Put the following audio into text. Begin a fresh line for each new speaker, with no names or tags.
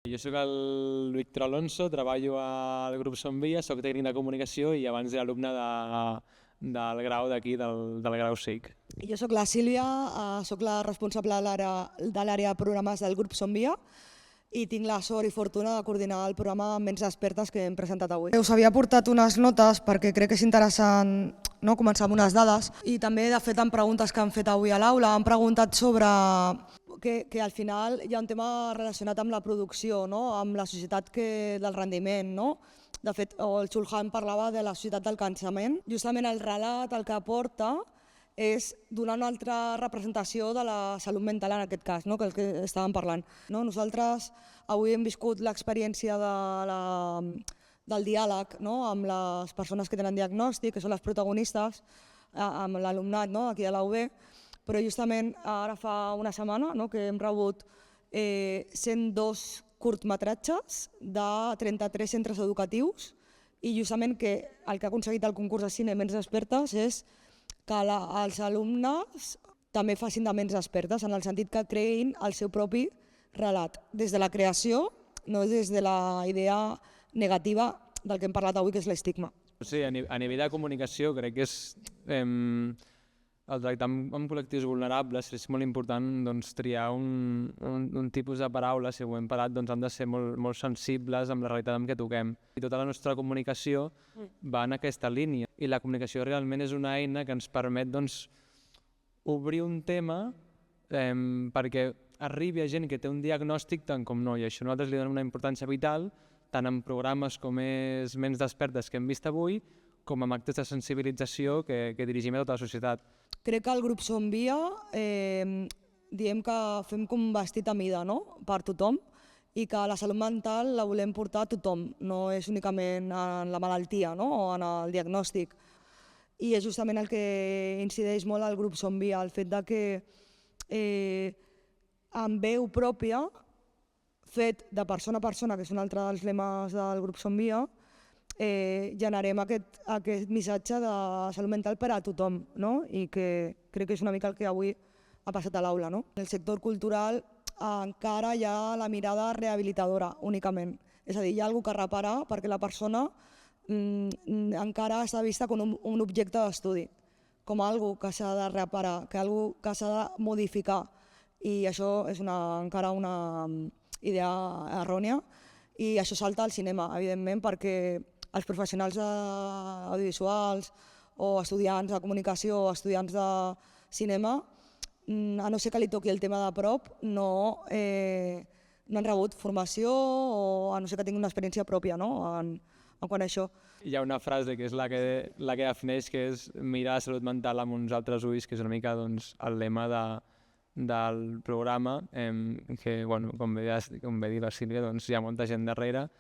Jo sóc el Víctor Alonso, treballo al grup Som Via, soc tècnic de comunicació i abans era alumne del grau d'aquí, del grau SIC.
Jo sóc la Sílvia, sóc la responsable de l'àrea de programes del grup Som Via i tinc la sort i fortuna de coordinar el programa amb ments expertes que hem presentat avui. Us havia portat unes notes perquè crec que és interessant començar amb unes dades i també de fet en preguntes que han fet avui a l'aula han preguntat sobre que al final hi ha un tema relacionat amb la producció, amb la societat del rendiment. De fet, el Chulhan parlava de la societat del cansament. Justament el relat el que aporta és donar una altra representació de la salut mental en aquest cas, que és el que estàvem parlant. Nosaltres avui hem viscut l'experiència del diàleg amb les persones que tenen diagnòstic, que són les protagonistes, amb l'alumnat aquí a la UB, però justament ara fa una setmana que hem rebut 102 curtmetratges de 33 centres educatius i justament que el que ha aconseguit el concurs de cine Ments Expertes és que els alumnes també facin de ments expertes, en el sentit que creïn el seu propi relat, des de la creació, no des de la idea negativa del que hem parlat avui, que és l'estigma.
Sí, a nivell de comunicació crec que és el tractar amb col·lectius vulnerables és molt important triar un tipus de paraules, si ho hem parat, han de ser molt sensibles amb la realitat amb què toquem. I tota la nostra comunicació va en aquesta línia i la comunicació realment és una eina que ens permet obrir un tema perquè arribi a gent que té un diagnòstic tant com no, i això nosaltres li donem una importància vital tant en programes com és Ments Despertes que hem vist avui com amb actes de sensibilització que dirigim a tota la societat.
Crec que al grup Som Via diem que fem com un vestit a mida per tothom i que la salut mental la volem portar a tothom, no és únicament en la malaltia o en el diagnòstic. I és justament el que incideix molt al grup Som Via, el fet que amb veu pròpia, fet de persona a persona, que és un altre dels lemes del grup Som Via, generem aquest missatge de salut mental per a tothom i que crec que és una mica el que avui ha passat a l'aula. En el sector cultural encara hi ha la mirada rehabilitadora únicament, és a dir, hi ha alguna cosa que reparar perquè la persona encara està vista com un objecte d'estudi, com alguna que s'ha de reparar, que alguna que s'ha de modificar, i això és encara una idea errònia i això salta al cinema, evidentment, perquè els professionals audiovisuals o estudiants de comunicació o estudiants de cinema, a no ser que li toqui el tema de prop, no han rebut formació o a no ser que tinguin una experiència pròpia en quant a això.
Hi ha una frase que és la que defineix, que és mirar la salut mental amb uns altres ulls, que és una mica el lema del programa, que com bé dit la Sílvia, hi ha molta gent darrere